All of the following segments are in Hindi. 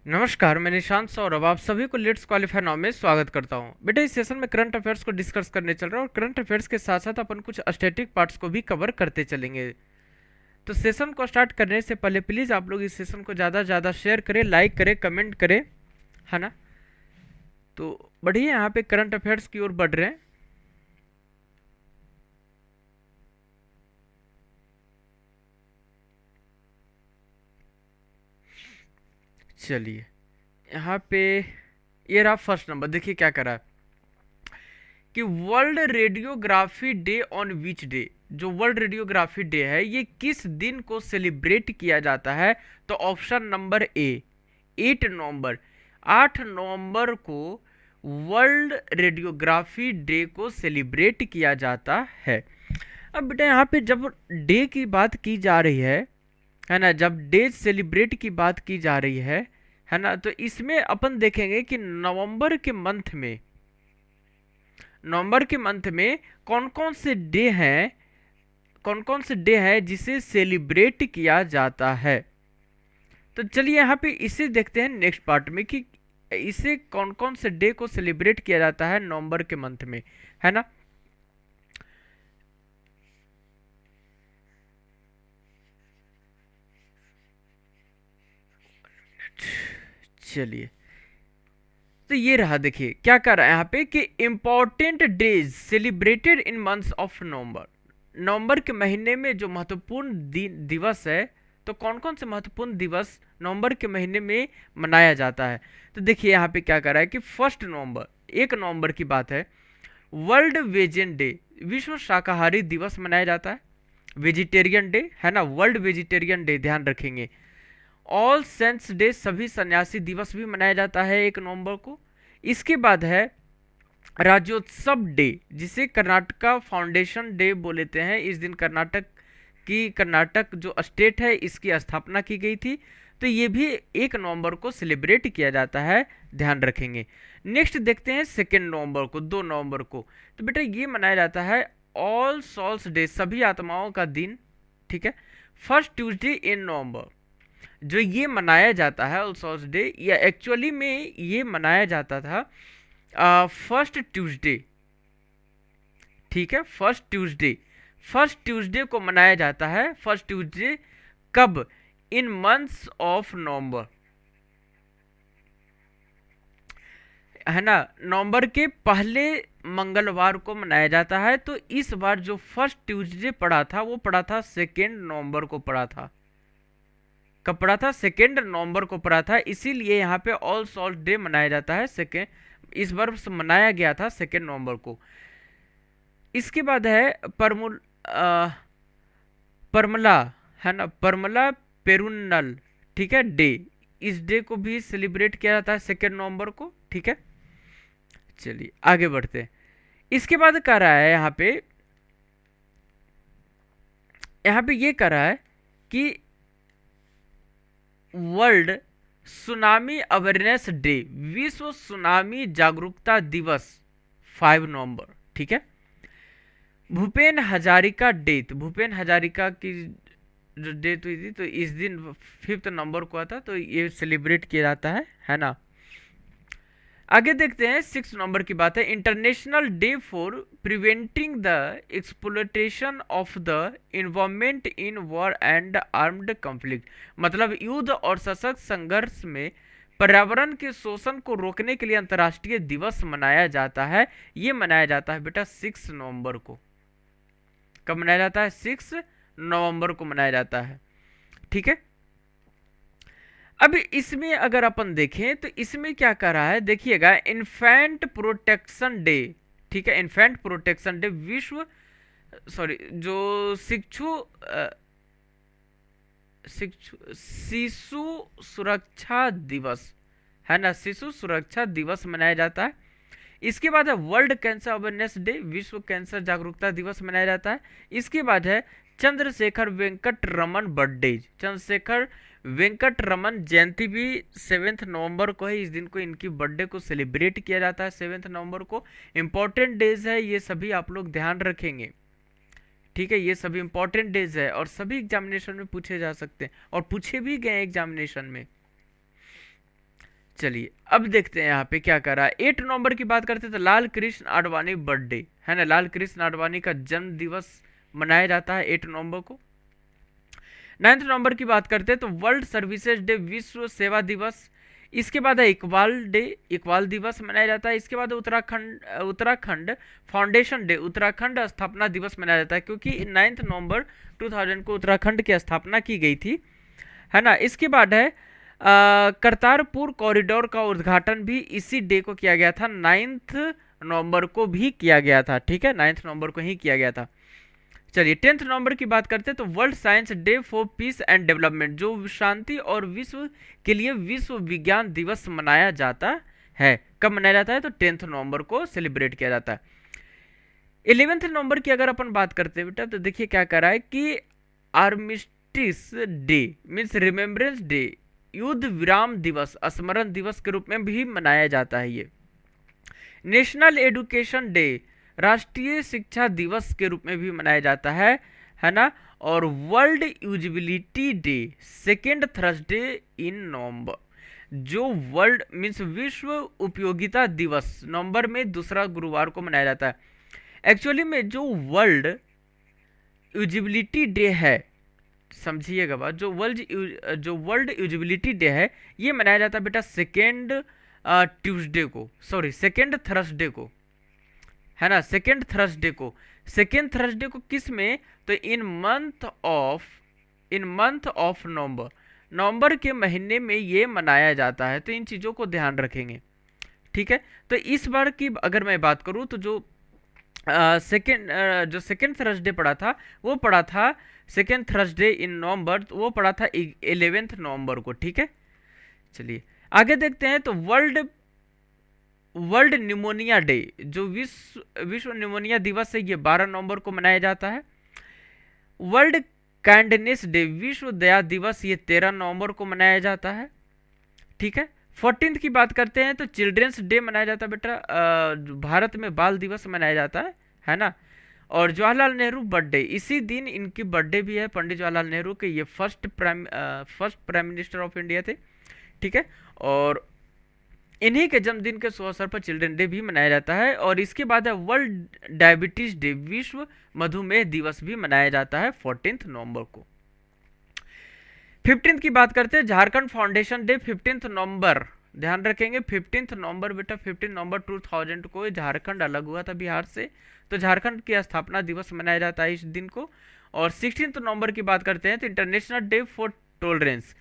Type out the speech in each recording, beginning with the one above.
नमस्कार, मैं निशांत सौरभ आप सभी को लेट्स क्वालिफाई नाउ में स्वागत करता हूं। बेटा इस सेशन में करंट अफेयर्स को डिस्कस करने चल रहा है और करंट अफेयर्स के साथ साथ अपन कुछ स्टैटिक पार्ट्स को भी कवर करते चलेंगे। तो सेशन को स्टार्ट करने से पहले प्लीज़ आप लोग इस सेशन को ज़्यादा से ज़्यादा शेयर करें, लाइक करें, कमेंट करें, है ना। तो बढ़िए, यहाँ पे करंट अफेयर्स की ओर बढ़ रहे हैं। चलिए, यहाँ पे ये रहा फर्स्ट नंबर। देखिए क्या करा है कि world radiography day on which day. जो वर्ल्ड रेडियोग्राफी डे है ये किस दिन को सेलिब्रेट किया जाता है? तो ऑप्शन नंबर ए 8 नवंबर। 8 नवंबर को वर्ल्ड रेडियोग्राफी डे को सेलिब्रेट किया जाता है। अब बेटा यहाँ पे जब डे की बात की जा रही है ना, जब डे सेलिब्रेट की बात की जा रही है ना, तो इसमें अपन देखेंगे कि नवंबर के मंथ में कौन कौन से डे हैं, कौन कौन से डे हैं जिसे सेलिब्रेट किया जाता है। तो चलिए यहाँ पे इसे देखते हैं नेक्स्ट पार्ट में कि इसे कौन कौन से डे को सेलिब्रेट किया जाता है नवंबर के मंथ में, है ना। चलिए, तो ये रहा। देखिए क्या कर रहा है यहाँ पे कि important days celebrated in months of November. नवंबर के महीने में जो महत्वपूर्ण दिवस है, तो कौन कौन से महत्वपूर्ण दिवस नवंबर के महीने में मनाया जाता है। तो देखिए यहाँ पे क्या कर रहा है कि 1 नवंबर, 1 नवंबर की बात है, वर्ल्ड वेजन डे, विश्व शाकाहारी दिवस मनाया जाता है। वेजिटेरियन डे है ना, वर्ल्ड वेजिटेरियन डे ध्यान रखेंगे। ऑल सेंट्स डे, सभी सन्यासी दिवस भी मनाया जाता है 1 नवंबर को। इसके बाद है राज्योत्सव डे, जिसे कर्नाटका फाउंडेशन डे बोलते हैं। इस दिन कर्नाटक जो स्टेट है इसकी स्थापना की गई थी। तो ये भी 1 नवंबर को सेलिब्रेट किया जाता है, ध्यान रखेंगे। नेक्स्ट देखते हैं 2 नवंबर को, 2 नवंबर को। तो बेटा ये मनाया जाता है ऑल सॉल्स डे, सभी आत्माओं का दिन, ठीक है। फर्स्ट ट्यूसडे इन नवंबर जो ये मनाया जाता है ऑल सॉल्स डे, या एक्चुअली में ये मनाया जाता था फर्स्ट ट्यूसडे, ठीक है। फर्स्ट ट्यूसडे को मनाया जाता है। फर्स्ट ट्यूसडे कब? इन मंथ्स ऑफ नवंबर, है ना। नवंबर के पहले मंगलवार को मनाया जाता है। तो इस बार जो फर्स्ट ट्यूसडे पड़ा था वो पड़ा था 2 नवंबर को पड़ा था। कब पड़ा था? 2 नवंबर को पड़ा था। इसीलिए यहाँ पे ऑल सॉल्ट डे मनाया जाता है सेकेंड, इस बार मनाया गया था 2 नवंबर को। इसके बाद है परमला, है ना, परमला पेरुन्नल, ठीक है, डे। इस डे को भी सेलिब्रेट किया जाता है 2 नवंबर को, ठीक है। चलिए आगे बढ़ते हैं। इसके बाद कह रहा है यहाँ पे ये कह रहा है कि वर्ल्ड सुनामी अवेयरनेस डे, विश्व सुनामी जागरूकता दिवस 5 नवंबर, ठीक है। भूपेन हजारिका डेथ, भूपेन हजारिका की जो डेथ हुई थी तो इस दिन 5 नवंबर को आता, तो ये सेलिब्रेट किया जाता है ना। आगे देखते हैं 6 नवंबर की बात है, international day for preventing the exploitation of the environment in war and armed conflict. मतलब युद्ध और सशक्त संघर्ष में पर्यावरण के शोषण को रोकने के लिए अंतर्राष्ट्रीय दिवस मनाया जाता है। ये मनाया जाता है बेटा 6 नवंबर को। कब मनाया जाता है? 6 नवंबर को मनाया जाता है, ठीक है। अब इसमें अगर अपन देखें तो इसमें क्या कर रहा है, देखिएगा, इन्फेंट प्रोटेक्शन डे, ठीक है। इन्फेंट प्रोटेक्शन डे, विश्व सॉरी जो शिशु सुरक्षा दिवस, है ना, शिशु सुरक्षा दिवस मनाया जाता है। इसके बाद है वर्ल्ड कैंसर अवेयरनेस डे, विश्व कैंसर जागरूकता दिवस मनाया जाता है। इसके बाद है चंद्रशेखर वेंकट रमन बर्थडे, चंद्रशेखर वेंकट रमन जयंती भी 7 नवंबर को है। इस दिन को इनकी बर्थडे को सेलिब्रेट किया जाता है 7 नवंबर को। इंपॉर्टेंट डेज है, ये सभी आप लोग ध्यान रखेंगे, ठीक है। ये सभी इंपॉर्टेंट डेज है और सभी एग्जामिनेशन में पूछे जा सकते हैं और पूछे भी गए एग्जामिनेशन में। चलिए अब देखते हैं यहाँ पे क्या कर रहा है। 8 नवंबर की बात करते हैं तो लाल कृष्ण आडवाणी बर्थडे है ना, लाल कृष्ण आडवाणी का जन्म दिवस मनाया जाता है 8 नवंबर को। 9 नवंबर की बात करते हैं तो वर्ल्ड सर्विसेज डे, विश्व सेवा दिवस। इसके बाद है इकबाल डे, इकबाल दिवस मनाया जाता है। इसके बाद उत्तराखंड फाउंडेशन डे, उत्तराखंड स्थापना दिवस मनाया जाता है, क्योंकि 9 नवंबर 2000 को उत्तराखंड की स्थापना की गई थी, है ना। इसके बाद है करतारपुर कॉरिडोर का उद्घाटन भी इसी डे को किया गया था, 9 नवंबर को भी किया गया था, ठीक है, 9 नवंबर को ही किया गया था। चलिए 10 नवंबर की बात करते हैं तो world science day for piece and development, जो शांति और विश्व के लिए विश्व विज्ञान दिवस मनाया जाता है। कब मनाया जाता है तो 10 नवंबर को सेलिब्रेट किया जाता है। 11 नवंबर की अगर अपन बात करते हैं बेटा तो देखिए क्या कर रहा है कि armistice day means remembrance day, युद्ध विराम दिवस, स्मरण दिवस के रूप में भी मनाया जाता है ये। नेशनल एजुकेशन डे, राष्ट्रीय शिक्षा दिवस के रूप में भी मनाया जाता है ना। और world usability day, second Thursday in November, जो वर्ल्ड मीन्स विश्व उपयोगिता दिवस नवंबर में दूसरा गुरुवार को मनाया जाता है। एक्चुअली में जो वर्ल्ड यूजिबिलिटी डे है, समझिएगा बात, जो वर्ल्ड यूजिबिलिटी डे है ये मनाया जाता है बेटा सेकेंड ट्यूसडे को, सॉरी सेकेंड थर्सडे को, है ना, सेकेंड थर्सडे को। सेकेंड थर्सडे को किस में तो इन मंथ ऑफ नवंबर, नवंबर के महीने में ये मनाया जाता है। तो इन चीज़ों को ध्यान रखेंगे, ठीक है। तो इस बार की अगर मैं बात करूँ तो जो सेकेंड थर्सडे पड़ा था वो पड़ा था सेकेंड थर्सडे इन नवंबर, वो पड़ा था 11 नवंबर को, ठीक है। चलिए आगे देखते हैं तो वर्ल्ड न्यूमोनिया डे, जो विश्व न्यूमोनिया दिवस है ये 12 नवंबर को मनाया जाता है। वर्ल्ड काइंडनेस डे, विश्व दया दिवस, ये 13 नवंबर को मनाया जाता है, ठीक है। 14 की बात करते हैं तो चिल्ड्रंस डे मनाया जाता है बेटा, भारत में बाल दिवस मनाया जाता है ना। और जवाहरलाल नेहरू बर्थडे, इसी दिन इनकी बर्थडे भी है, पंडित जवाहरलाल नेहरू के, ये first prime minister of India थे, ठीक है। और इन्हीं के जन्मदिन के शुभ अवसर पर चिल्ड्रन डे भी मनाया जाता है। और इसके बाद है वर्ल्ड डायबिटीज डे, विश्व मधुमेह दिवस भी मनाया जाता है 14 नवंबर को। 15 की बात करते हैं झारखंड फाउंडेशन डे, 15 नवंबर, ध्यान रखेंगे 15 नवंबर बेटा, 15 नवंबर 2000 को झारखंड अलग हुआ था बिहार से, तो झारखंड की स्थापना दिवस मनाया जाता है इस दिन को। और 16 नवंबर की बात करते हैं तो इंटरनेशनल डे फॉर टॉलरेंस,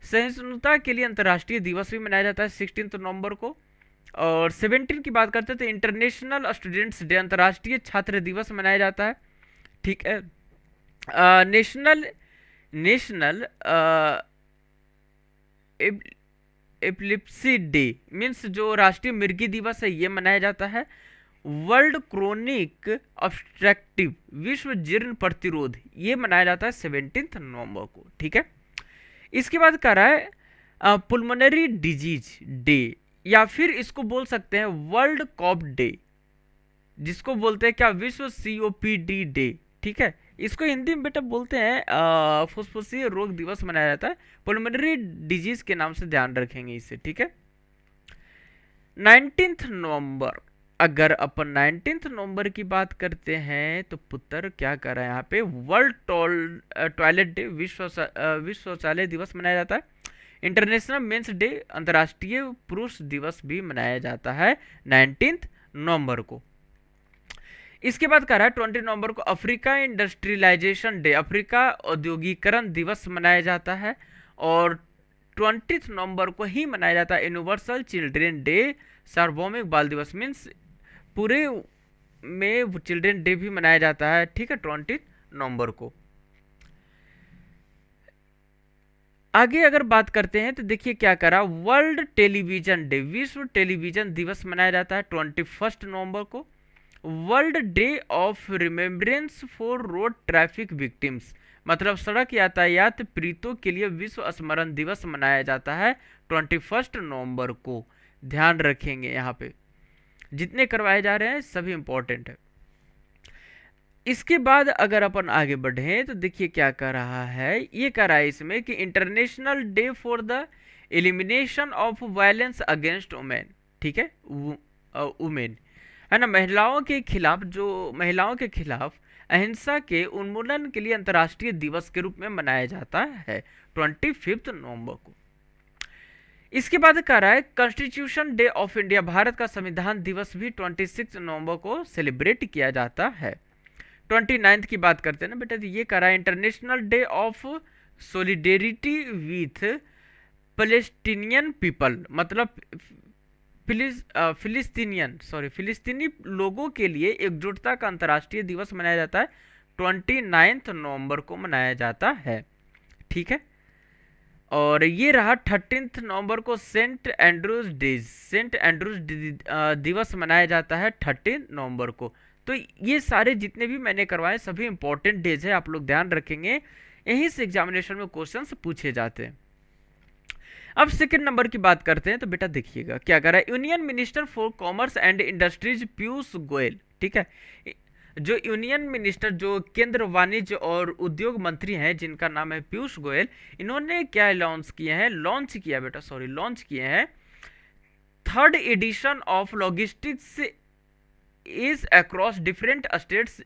सहिष्णुता के लिए अंतर्राष्ट्रीय दिवस भी मनाया जाता है 16 नवंबर को। और 17 की बात करते हैं तो इंटरनेशनल स्टूडेंट्स डे, अंतर्राष्ट्रीय छात्र दिवस मनाया जाता है, ठीक है। नेशनल एपिलेप्सी डे मीन्स जो राष्ट्रीय मिर्गी दिवस है ये मनाया जाता है। वर्ल्ड क्रोनिक ऑब्स्ट्रक्टिव, विश्व जीर्ण प्रतिरोध, ये मनाया जाता है 17 नवंबर को, ठीक है। इसके बाद कर रहा है पुल्मोनरी डिजीज डे, या फिर इसको बोल सकते हैं वर्ल्ड कॉप डे, जिसको बोलते हैं क्या विश्व COPD डे, ठीक है। इसको हिंदी में बेटा बोलते हैं फुफ्फुसीय रोग दिवस मनाया जाता है, पुल्मोनरी डिजीज के नाम से ध्यान रखेंगे इसे, ठीक है। 19 नवंबर, अगर अपन 19 नवंबर की बात करते हैं तो पुत्र क्या कर रहा है यहाँ पे, वर्ल्ड टॉयलेट डे, विश्व शौचालय दिवस मनाया जाता है। इंटरनेशनल मेंस डे, अंतर्राष्ट्रीय पुरुष दिवस भी मनाया जाता है 19 नवंबर को। इसके बाद कह रहा है 20 नवंबर को अफ्रीका इंडस्ट्रियलाइजेशन डे, अफ्रीका औद्योगिकरण दिवस मनाया जाता है। और 20 नवंबर को ही मनाया जाता है यूनिवर्सल चिल्ड्रन डे, सार्वभौमिक बाल दिवस, मीन्स पूरे में चिल्ड्रन डे भी मनाया जाता है, ठीक है, 20 नवंबर को। आगे अगर बात करते हैं तो देखिए क्या करा, वर्ल्ड टेलीविजन डे, विश्व टेलीविजन दिवस मनाया जाता है 21 नवंबर को। World day of remembrance for road traffic victims, मतलब सड़क यातायात पीड़ितों के लिए विश्व स्मरण दिवस मनाया जाता है 21 नवंबर को, ध्यान रखेंगे यहाँ पे जितने करवाए जा रहे हैं सभी इंपॉर्टेंट है। इसके बाद अगर अपन आगे बढ़े तो देखिए क्या कर रहा है, ये कर रहा है इसमें कि international day for the elimination of violence against women, ठीक है, वुमेन, है ना, महिलाओं के खिलाफ अहिंसा के उन्मूलन के लिए अंतर्राष्ट्रीय दिवस के रूप में मनाया जाता है 25 नवंबर को। इसके बाद कह रहा है constitution day of India, Bharat का संविधान दिवस भी 26 नवंबर को सेलिब्रेट किया जाता है। 29 की बात करते हैं ना बेटा, ये कह रहा है international day of solidarity with Palestinian people, मतलब फिलिस्तीनी लोगों के लिए एकजुटता का अंतर्राष्ट्रीय दिवस मनाया जाता है 29 नवंबर को मनाया जाता है, ठीक है। और ये रहा 13 नवंबर को सेंट एंड्रूज दिवस मनाया जाता है 13 नवंबर को। तो ये सारे जितने भी मैंने करवाए सभी इंपॉर्टेंट डेज है, आप लोग ध्यान रखेंगे, यहीं से एग्जामिनेशन में क्वेश्चंस पूछे जाते हैं। अब सेकंड नंबर की बात करते हैं, तो बेटा देखिएगा क्या कर रहा है, union minister for commerce and industries Piyush Goyal, ठीक है, जो यूनियन मिनिस्टर जो केंद्र वाणिज्य और उद्योग मंत्री हैं जिनका नाम है पीयूष गोयल, इन्होंने क्या लॉन्च किए हैं third edition of logistics ease across different states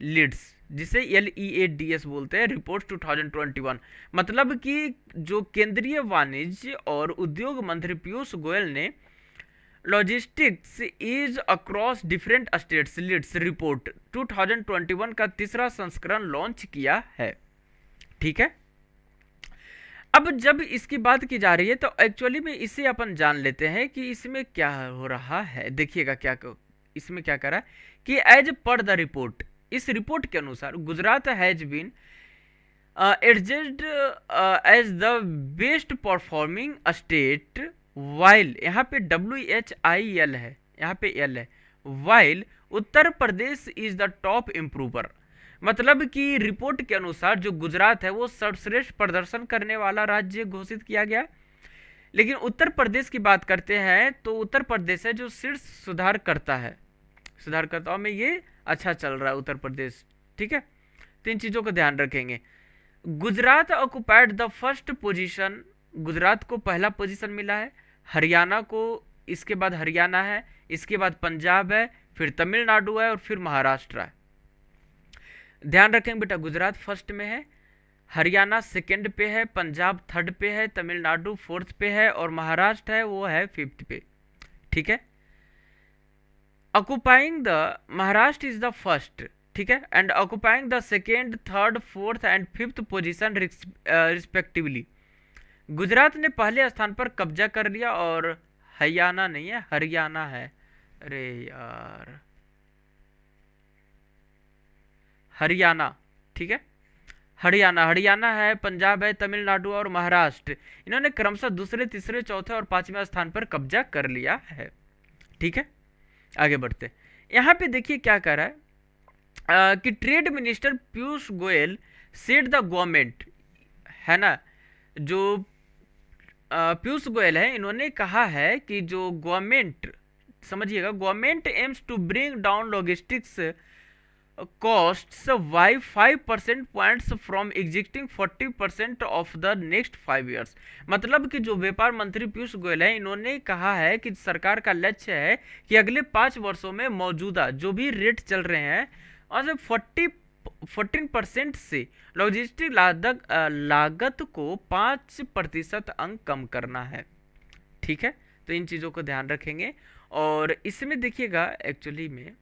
LEADS, जिसे LEADS बोलते हैं, रिपोर्ट 2021। मतलब कि जो केंद्रीय वाणिज्य और उद्योग मंत्री पीयूष गोयल ने logistics ease across different states LEADS report 2021 का तीसरा संस्करण लॉन्च किया है, ठीक है। अब जब इसकी बात की जा रही है तो एक्चुअली में इसे अपन जान लेते हैं कि इसमें क्या हो रहा है। देखिएगा इसमें क्या करा कि एज पर द रिपोर्ट, इस रिपोर्ट के अनुसार Gujarat has been adjudged as the best performing state while, यहाँ पे WHIL है, यहाँ पे L है, while Uttar Pradesh is the top improver. मतलब कि रिपोर्ट के अनुसार जो गुजरात है वो सर्वश्रेष्ठ प्रदर्शन करने वाला राज्य घोषित किया गया, लेकिन उत्तर प्रदेश की बात करते हैं तो उत्तर प्रदेश है जो शीर्ष सुधारकर्ताओं में ये अच्छा चल रहा है उत्तर प्रदेश, ठीक है। तो इन चीज़ों को ध्यान रखेंगे। Gujarat occupied the first position, Gujarat को पहला पोजीशन मिला है, हरियाणा को इसके बाद हरियाणा है, इसके बाद पंजाब है, फिर तमिलनाडु है और फिर महाराष्ट्र है। ध्यान रखेंगे बेटा, गुजरात फर्स्ट में है, हरियाणा सेकंड पे है, पंजाब थर्ड पे है, तमिलनाडु फोर्थ पे है और महाराष्ट्र है वो है फिफ्थ पे, ठीक है। Occupying the Maharashtra is the first, ठीक है, and occupying the second, third, fourth and fifth position respectively. Gujarat ने पहले स्थान पर कब्जा कर लिया और हरियाणा नहीं है, हरियाणा है, अरे यार हरियाणा, ठीक है, हरियाणा है, पंजाब है, तमिलनाडु और महाराष्ट्र, इन्होंने क्रमशः दूसरे, तीसरे, चौथे और पांचवें स्थान पर कब्जा कर लिया है, ठीक है। आगे बढ़ते, यहाँ पे देखिए क्या कर रहा है कि trade minister Piyush Goyal said the government, है ना, जो पीयूष गोयल है इन्होंने कहा है कि जो गवर्नमेंट, समझिएगा, government aims to bring down logistics costs by 5% points from existing 40% of the next 5 years। मतलब कि जो व्यापार मंत्री पीयूष गोयल है इन्होंने कहा है कि सरकार का लक्ष्य है कि अगले 5 वर्षों में मौजूदा जो भी रेट चल रहे हैं और 14% से लॉजिस्टिक लागत को 5% अंक कम करना है, ठीक है। तो इन चीज़ों को ध्यान रखेंगे। और इसमें देखिएगा एक्चुअली में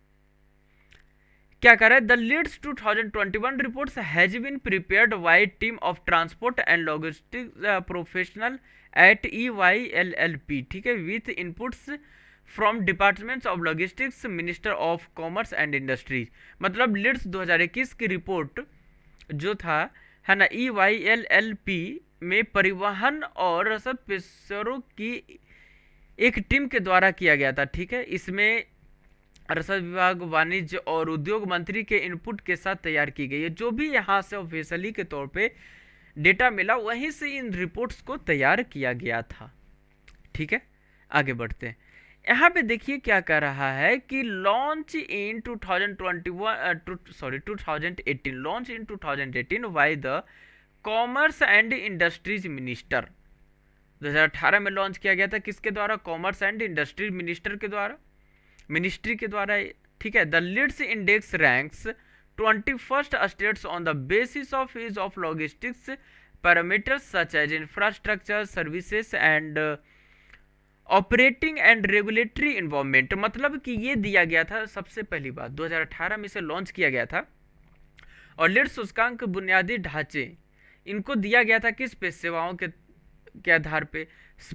क्या कर रहा है, the LEADS 2021 reports has been prepared by team of transport and logistics professional at EYLLP, ठीक है, with inputs from departments of logistics, minister of commerce and industries. मतलब लीड्स 2021 की रिपोर्ट जो था, है ना, EYLLP में परिवहन और रसद पेशरों की एक टीम के द्वारा किया गया था, ठीक है। इसमें रसद विभाग, वाणिज्य और उद्योग मंत्री के इनपुट के साथ तैयार की गई है। जो भी यहाँ से ऑफिशियली के तौर पे डेटा मिला वहीं से इन रिपोर्ट्स को तैयार किया गया था, ठीक है। आगे बढ़ते हैं, यहाँ पे देखिए क्या कह रहा है कि launch in 2018 by the commerce and industries minister, 2018 में लॉन्च किया गया था, किसके द्वारा? कॉमर्स एंड इंडस्ट्री मिनिस्ट्री के द्वारा। ठीक है। The LEADS index ranks 21st states on the basis of ease of logistics parameters such as infrastructure services and operating and regulatory involvement. मतलब कि ये दिया गया था, सबसे पहली बात 2018 में इसे लॉन्च किया गया था, और लीड सूचकांक बुनियादी ढांचे इनको दिया गया था किस पे? सेवाओं के आधार पे,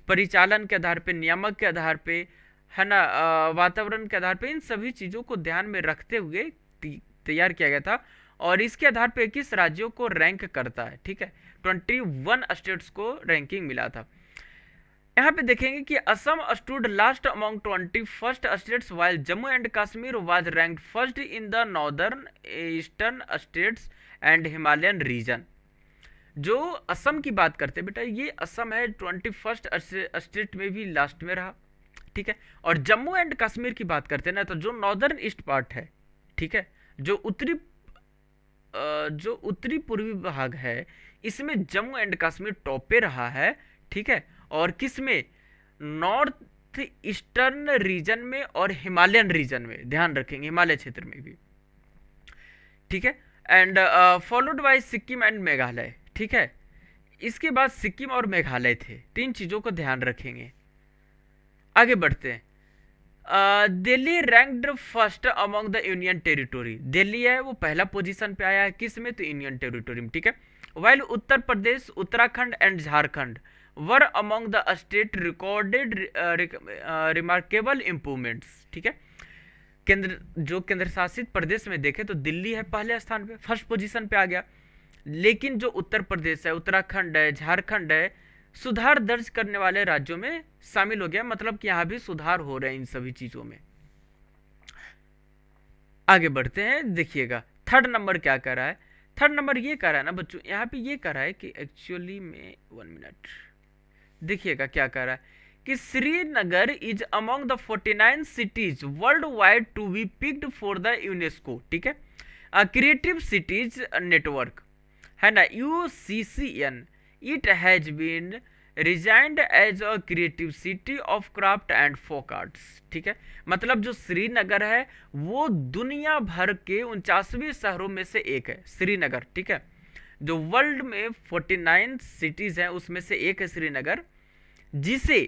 परिचालन के आधार पे, नियामक के आधार पे, है ना, वातावरण के आधार पे, इन सभी चीज़ों को ध्यान में रखते हुए तैयार किया गया था। और इसके आधार पे 21 राज्यों को रैंक करता है। ठीक है। 21 स्टेट्स को रैंकिंग मिला था। यहाँ पे देखेंगे कि Assam stood last among 21st states while Jammu and Kashmir was ranked first in the northern eastern states and Himalayan region. जो असम की बात करते हैं बेटा, ये असम है 21st स्टेट में भी लास्ट में रहा। ठीक है। और जम्मू एंड कश्मीर की बात करते हैं ना, तो जो नॉर्दर्न ईस्ट पार्ट है, ठीक है, जो उत्तरी पूर्वी भाग है, इसमें जम्मू एंड कश्मीर टॉप पे रहा है। ठीक है। और किस में? नॉर्थ ईस्टर्न रीजन में और हिमालयन रीजन में, ध्यान रखेंगे हिमालय क्षेत्र में भी। ठीक है। And followed by Sikkim and Meghalaya. ठीक है। इसके बाद सिक्किम और मेघालय थे। तीन चीजों को ध्यान रखेंगे। आगे बढ़ते हैं। Delhi ranked first among the union territory. Delhi है वो पहला पोजीशन पे आया है, किस में? तो यूनियन टेरिटोरी में। ठीक है। While Uttar Pradesh, Uttarakhand and Jharkhand were among the state recorded remarkable improvements. ठीक है। केंद्र शासित प्रदेश में देखें तो दिल्ली है पहले स्थान पे, फर्स्ट पोजीशन पे आ गया। लेकिन जो उत्तर प्रदेश है, उत्तराखंड है, झारखंड है, सुधार दर्ज करने वाले राज्यों में शामिल हो गया। मतलब कि यहां भी सुधार हो रहे हैं इन सभी चीजों में। आगे बढ़ते हैं। देखिएगा थर्ड नंबर क्या कर रहा है। थर्ड नंबर ये कर रहा है ना बच्चों, यहाँ पे ये कर रहा है कि एक्चुअली में 1 मिनट देखिएगा क्या कर रहा है कि Srinagar is among the 49 cities world wide to be picked for the UNESCO. ठीक है। क्रिएटिव सिटीज नेटवर्क है ना, UCCN। It has been resigned as a creative city of craft and folk arts. ठीक है। मतलब जो श्रीनगर है वो दुनिया भर के 49वें शहरों में से एक है श्रीनगर। ठीक है। जो वर्ल्ड में 49 सिटीज हैं उसमें से एक है श्रीनगर, जिसे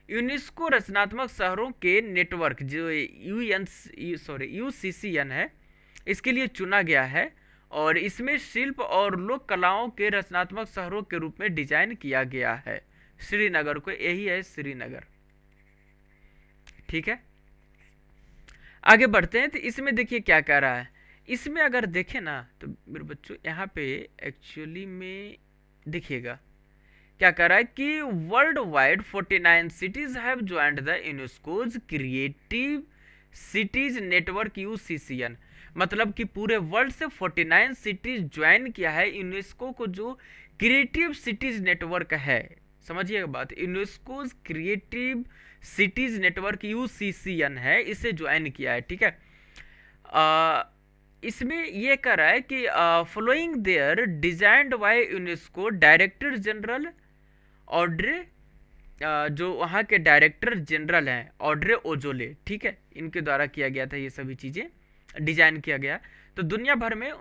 यूनेस्को रचनात्मक शहरों के नेटवर्क जो UCCN है, इसके लिए चुना गया है। और इसमें शिल्प और लोक कलाओं के रचनात्मक शहरों के रूप में डिजाइन किया गया है श्रीनगर को। यही है श्रीनगर। ठीक है। आगे बढ़ते हैं। तो इसमें देखिए क्या कह रहा है। इसमें अगर देखें ना तो मेरे बच्चों यहाँ पे एक्चुअली में देखिएगा क्या कह रहा है कि world wide 49 cities have joined the UNESCO's creative cities network UCCN। मतलब कि पूरे वर्ल्ड से 49 सिटीज ज्वाइन किया है यूनेस्को को जो क्रिएटिव सिटीज नेटवर्क है। समझिएगा बात, UNESCO creative cities network UCCN है, इसे ज्वाइन किया है। ठीक है। इसमें यह कह रहा है कि following their designed by UNESCO director general Audrey, जो वहाँ के डायरेक्टर जनरल हैं ऑड्रे ओजोले। ठीक है। इनके द्वारा किया गया था, ये सभी चीज़ें डिजाइन किया गया। तो दुनिया भर में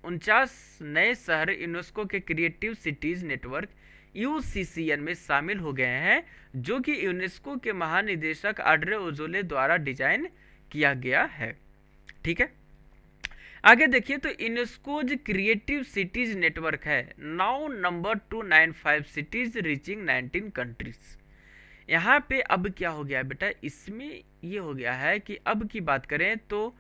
49 नए शहर यूनेस्को के क्रिएटिव सिटीज नेटवर्क UCCN में शामिल हो गए हैं, जो कि यूनेस्को के महानिदेशक ऑड्रे ओजोले द्वारा डिजाइन किया गया है। ठीक है। आगे देखिए तो यूनेस्कोज क्रिएटिव सिटीज नेटवर्क है now number 295 cities reaching 19 countries. यहाँ पे अब क्या हो गया बेटा, इसमें ये हो गया है कि अब की बात करें तो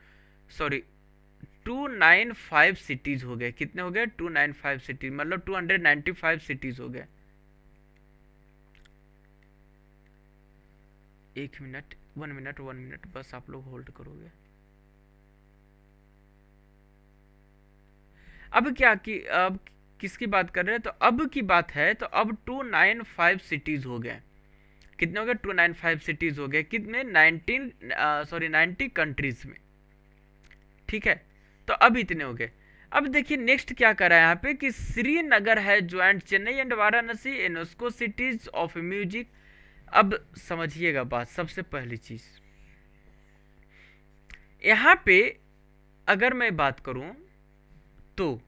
295 सिटीज हो गए। कितने हो गए? 295 सिटीज, मतलब 295 सिटीज हो गए। 1 मिनट 1 मिनट बस आप लोग होल्ड करोगे। अब क्या कि अब किसकी बात कर रहे हैं? तो अब की बात है तो अब 295 सिटीज हो गए। कितने हो गए? 295 सिटीज हो गए। कितने? 90 कंट्रीज में। ठीक है। तो अब इतने हो गए। अब देखिए नेक्स्ट क्या करा है यहाँ पे कि श्रीनगर है joint Chennai and Varanasi UNESCO cities of music. अब समझिएगा बात, सबसे पहली चीज यहाँ पे अगर मैं बात करूं तो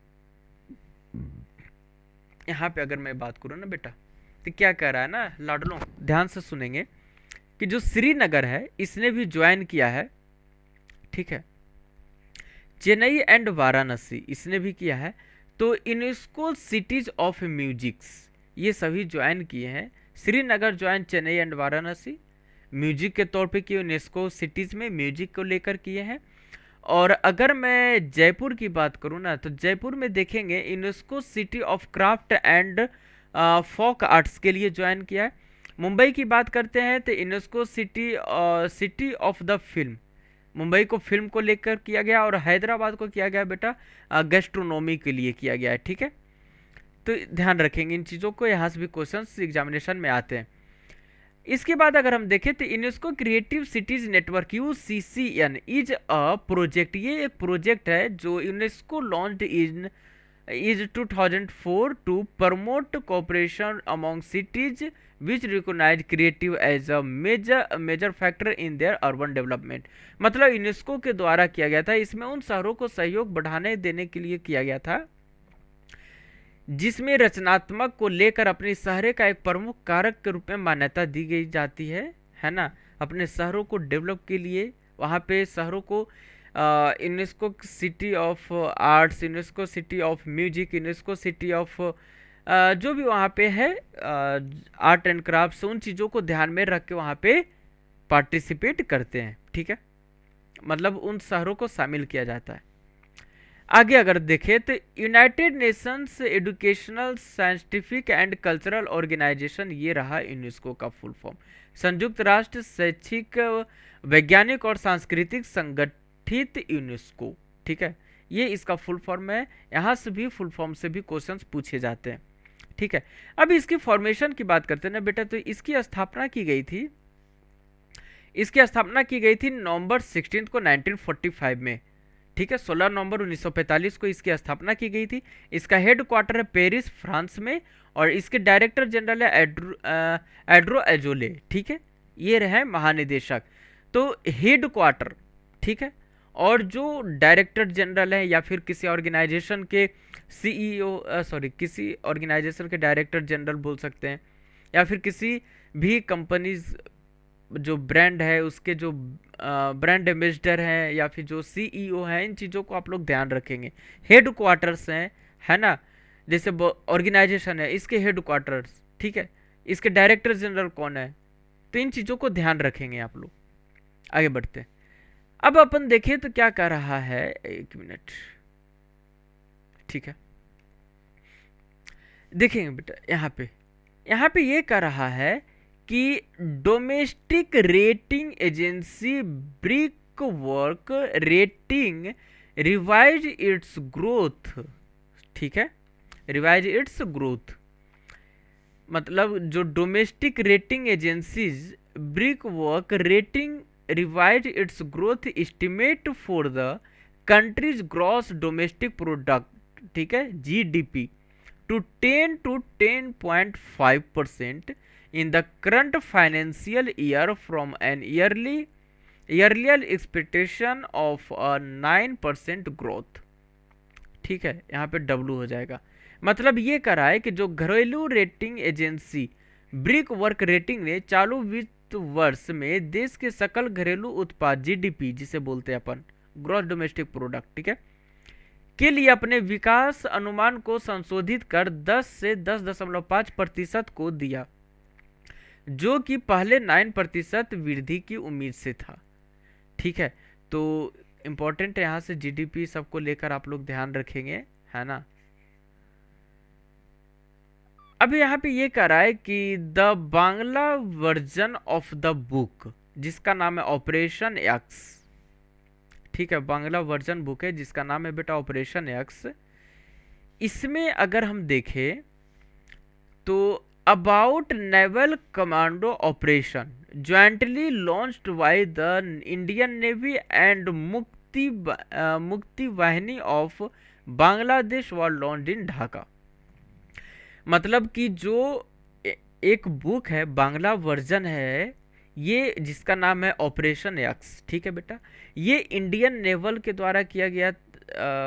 यहाँ पे अगर मैं बात करूं ना बेटा, तो क्या कह रहा है ना लाडलो, ध्यान से सुनेंगे कि जो श्रीनगर है इसने भी ज्वाइन किया है, ठीक है, चेन्नई एंड वाराणसी इसने भी किया है, तो यूनेस्को सिटीज ऑफ म्यूजिक्स ये सभी ज्वाइन किए हैं। Srinagar join Chennai and Varanasi, music के तौर पे किए, यूनेस्को सिटीज में म्यूजिक को लेकर किए हैं। और अगर मैं जयपुर की बात करूँ ना, तो जयपुर में देखेंगे UNESCO city of craft and folk arts के लिए ज्वाइन किया है। मुंबई की बात करते हैं तो UNESCO city of the film, Mumbai को फिल्म को लेकर किया गया, और हैदराबाद को किया गया बेटा गैस्ट्रोनॉमी के लिए किया गया है, ठीक है। तो ध्यान रखेंगे इन चीज़ों को, यहाँ से भी क्वेश्चंस एग्जामिनेशन में आते हैं। इसके बाद अगर हम देखें तो UNESCO creative cities network UCCN is a project, ये एक प्रोजेक्ट है जो UNESCO launched is 2004 to promote cooperation among cities which recognise creative as a major factor in their urban development. मतलब यूनेस्को के द्वारा किया गया था, इसमें उन शहरों को सहयोग बढ़ाने देने के लिए किया गया था जिसमें रचनात्मक को लेकर अपने शहर का एक प्रमुख कारक के रूप में मान्यता दी गई जाती है ना। अपने शहरों को डेवलप के लिए वहाँ पे शहरों को UNESCO city of arts, UNESCO city of music, UNESCO city of जो भी वहाँ पे है आर्ट एंड क्राफ्ट, उन चीज़ों को ध्यान में रख के वहाँ पे पार्टिसिपेट करते हैं, ठीक है, मतलब उन शहरों को शामिल किया जाता है। आगे अगर देखें तो United Nations Educational Scientific and Cultural Organization, ये रहा यूनेस्को का फुल फॉर्म, संयुक्त राष्ट्र शैक्षिक वैज्ञानिक और सांस्कृतिक संगठित यूनेस्को, ठीक है, ये इसका फुल फॉर्म है। यहाँ से भी फुल फॉर्म से भी क्वेश्चंस पूछे जाते हैं, ठीक है। अब इसकी फॉर्मेशन की बात करते हैं ना बेटा, तो इसकी स्थापना की गई थी, इसकी स्थापना की गई थी नवंबर 16 को 1945 में, ठीक है, 16 नवंबर 1945 को इसकी स्थापना की गई थी। इसका हेड क्वार्टर है पेरिस फ्रांस में, और इसके डायरेक्टर जनरल है एड्रो एजोले, ठीक है, ये रहे महानिदेशक। तो हेड क्वार्टर, ठीक है, और जो डायरेक्टर जनरल है या फिर किसी ऑर्गेनाइजेशन के CEO सॉरी किसी ऑर्गेनाइजेशन के डायरेक्टर जनरल बोल सकते हैं, या फिर किसी भी कंपनीज जो ब्रांड है उसके जो ब्रांड एम्बेसडर हैं या फिर जो CEO हैं, इन चीज़ों को आप लोग ध्यान रखेंगे। हेड क्वार्टर्स हैं, है ना, जैसे ऑर्गेनाइजेशन है इसके हेड क्वार्टर्स, ठीक है, इसके डायरेक्टर जनरल कौन है, तो इन चीज़ों को ध्यान रखेंगे आप लोग। आगे बढ़ते हैं। अब अपन देखें तो क्या कर रहा है, एक मिनट, ठीक है, देखेंगे बेटा यहाँ पे ये कर रहा है कि domestic rating agency brick work rating revise it's growth, ठीक है, रिवाइज इट्स ग्रोथ, मतलब जो domestic rating agencies brick work rating revise it's growth estimate for the countries gross domestic product, ठीक है, GDP to 10 to 10.5% in the current financial year from an earlier expectation of a 9% growth, ठीक है, यहाँ पे W हो जाएगा। मतलब ये कह रहा है कि जो घरेलू rating agency brick work rating ने चालू वित्त वर्ष में देश के सकल घरेलू उत्पाद GDP, जिसे बोलते हैं अपन ग्रॉस डोमेस्टिक प्रोडक्ट, ठीक है, के लिए अपने विकास अनुमान को संशोधित कर 10 से 10.5% को दिया, जो कि पहले 9% वृद्धि की उम्मीद से था, ठीक है। तो इम्पोर्टेंट है, यहाँ से GDP सबको लेकर आप लोग ध्यान रखेंगे, है ना। अब यहाँ पे ये कह रहा है कि the Bangla version of the book, जिसका नाम है ऑपरेशन एक्स, ठीक है, बांग्ला वर्जन बुक है जिसका नाम है बेटा ऑपरेशन एक्स। इसमें अगर हम देखें तो about naval commando operation jointly launched by the Indian navy and मुक्ति वाहिनी of Bangladesh was launched in Dhaka. मतलब कि जो एक बुक है, बांग्ला वर्जन है ये, जिसका नाम है ऑपरेशन एक्स, ठीक है बेटा। ये इंडियन नेवल के द्वारा किया गया,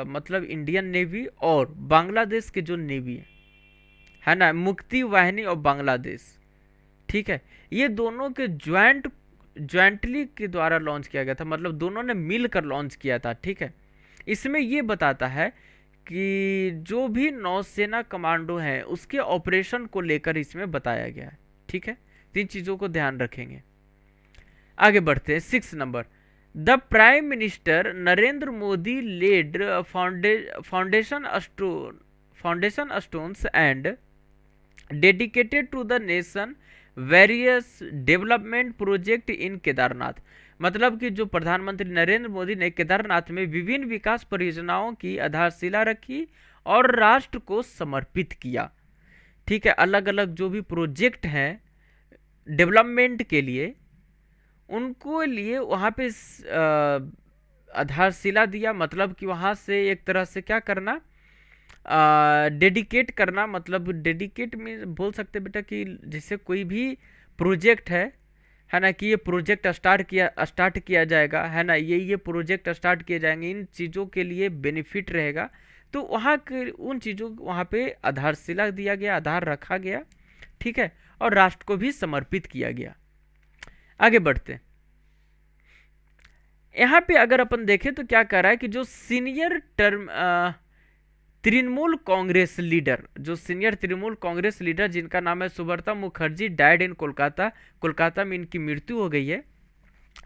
मतलब इंडियन नेवी और बांग्लादेश के जो नेवी है ना, मुक्ति वाहिनी और बांग्लादेश, ठीक है, ये दोनों के ज्वाइंटली के द्वारा लॉन्च किया गया था, मतलब दोनों ने मिलकर लॉन्च किया था, ठीक है। इसमें ये बताता है कि जो भी नौसेना कमांडो हैं उसके ऑपरेशन को लेकर इसमें बताया गया है, ठीक है। तीन चीज़ों को ध्यान रखेंगे। आगे बढ़ते हैं। 6 number, the prime minister Narendra Modi laid foundation stones and dedicated to the nation various development project in Kedarnath. मतलब कि जो प्रधानमंत्री नरेंद्र मोदी ने केदारनाथ में विभिन्न विकास परियोजनाओं की आधारशिला रखी और राष्ट्र को समर्पित किया, ठीक है। अलग अलग जो भी प्रोजेक्ट हैं डेवलपमेंट के लिए, उनको लिए वहाँ पे आधारशिला दिया, मतलब कि वहाँ से एक तरह से क्या करना, डेडिकेट करना। मतलब डेडिकेट में बोल सकते बेटा कि जैसे कोई भी प्रोजेक्ट है ना, कि ये प्रोजेक्ट स्टार्ट किया जाएगा, है ना, ये प्रोजेक्ट स्टार्ट किए जाएंगे, इन चीज़ों के लिए बेनिफिट रहेगा, तो वहाँ के उन चीज़ों वहाँ पे आधारशिला दिया गया, आधार रखा गया, ठीक है, और राष्ट्र को भी समर्पित किया गया। आगे बढ़ते हैं। यहाँ पे अगर अपन देखें तो क्या कर रहा है कि जो सीनियर तृणमूल कांग्रेस लीडर, जो सीनियर तृणमूल कांग्रेस लीडर जिनका नाम है सुब्रता मुखर्जी, डाइड इन कोलकाता में इनकी मृत्यु हो गई है,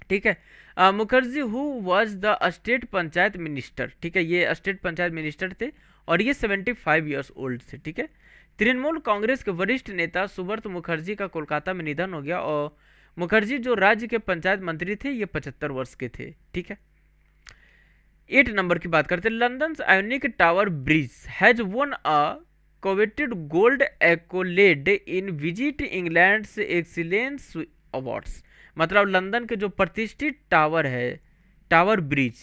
ठीक है। Mukherjee who was the state panchayat minister, ठीक है, ये स्टेट पंचायत मिनिस्टर थे और ये 75 ईयर्स ओल्ड थे, ठीक है। तृणमूल कांग्रेस के वरिष्ठ नेता सुब्रत मुखर्जी का कोलकाता में निधन हो गया और मुखर्जी जो राज्य के पंचायत मंत्री थे ये 75 वर्ष के थे, ठीक है। 8 नंबर की बात करते हैं। London iconic tower bridge has won a coveted gold accolade in visit England से एक्सीलेंस अवार्ड्स। मतलब लंदन के जो प्रतिष्ठित टावर है, टावर ब्रिज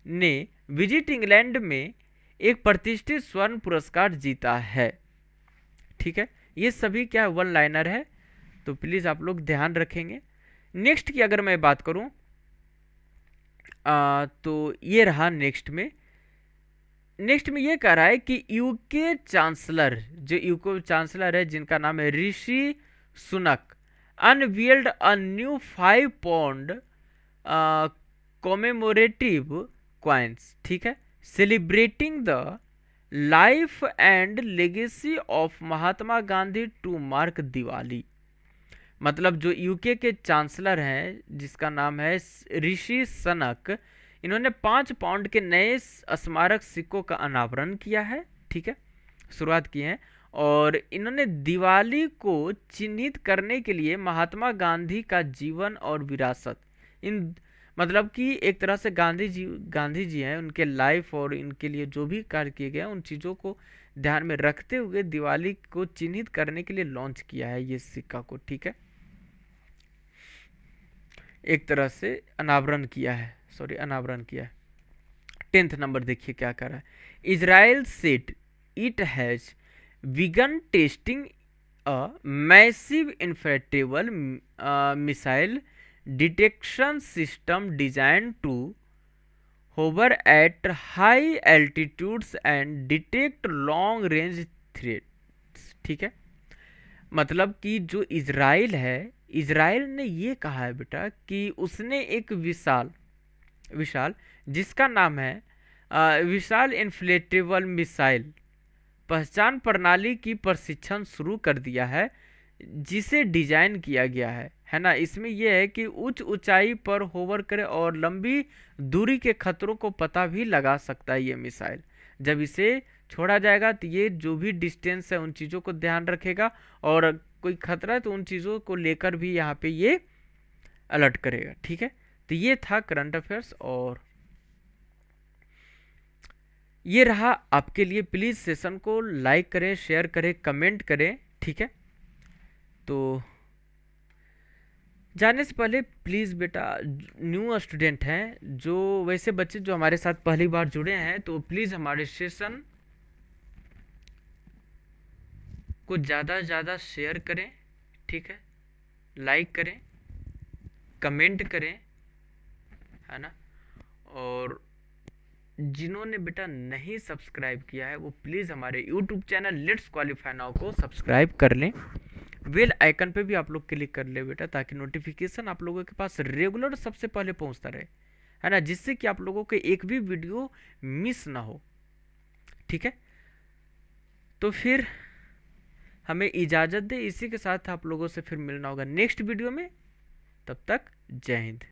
ने विजिट इंग्लैंड में एक प्रतिष्ठित स्वर्ण पुरस्कार जीता है, ठीक है। ये सभी क्या वन लाइनर है, तो प्लीज आप लोग ध्यान रखेंगे। नेक्स्ट की अगर मैं बात करूं तो ये रहा नेक्स्ट में ये कह रहा है कि यूके चांसलर, जो यूके चांसलर है जिनका नाम है Rishi Sunak, unveiled a new 5 pound commemorative coins, ठीक है, celebrating the life and legacy of Mahatma Gandhi to mark Diwali. मतलब जो यूके के चांसलर हैं जिसका नाम है ऋषि सनक, इन्होंने 5 पाउंड के नए स्मारक सिक्कों का अनावरण किया है, ठीक है, शुरुआत की है। और इन्होंने दिवाली को चिन्हित करने के लिए महात्मा गांधी का जीवन और विरासत, इन मतलब कि एक तरह से गांधी जी हैं, उनके लाइफ और इनके लिए जो भी कार्य किए गए उन चीज़ों को ध्यान में रखते हुए दिवाली को चिन्हित करने के लिए लॉन्च किया है ये सिक्का को, ठीक है, एक तरह से अनावरण किया है। 10th नंबर देखिए क्या कर रहा है। Israel said it has begun testing a massive inflatable missile detection system designed to hover at high altitudes and detect long range threats, ठीक है। मतलब कि जो इजराइल है, इजराइल ने ये कहा है बेटा कि उसने एक विशाल जिसका नाम है विशाल इन्फ्लेटेबल मिसाइल पहचान प्रणाली की प्रशिक्षण शुरू कर दिया है, जिसे डिजाइन किया गया है ना। इसमें यह है कि उच्च ऊंचाई पर होवर करे और लंबी दूरी के खतरों को पता भी लगा सकता है ये मिसाइल। जब इसे छोड़ा जाएगा तो ये जो भी डिस्टेंस है उन चीज़ों को ध्यान रखेगा और कोई खतरा है तो उन चीज़ों को लेकर भी यहाँ पे ये अलर्ट करेगा, ठीक है। तो ये था करंट अफेयर्स और ये रहा आपके लिए। प्लीज़ सेशन को लाइक करें, शेयर करें, कमेंट करें, ठीक है। तो जाने से पहले प्लीज़ बेटा, न्यू स्टूडेंट हैं जो, वैसे बच्चे जो हमारे साथ पहली बार जुड़े हैं, तो प्लीज़ हमारे सेशन को ज़्यादा से ज़्यादा शेयर करें, ठीक है, लाइक करें, कमेंट करें, है ना। और जिन्होंने बेटा नहीं सब्सक्राइब किया है वो प्लीज़ हमारे YouTube channel let's qualify now को सब्सक्राइब कर लें। बेल आइकन पे भी आप लोग क्लिक कर ले बेटा, ताकि नोटिफिकेशन आप लोगों के पास रेगुलर सबसे पहले पहुंचता रहे, है ना, जिससे कि आप लोगों के एक भी वीडियो मिस ना हो, ठीक है। तो फिर हमें इजाज़त दे, इसी के साथ आप लोगों से फिर मिलना होगा नेक्स्ट वीडियो में। तब तक जय हिंद।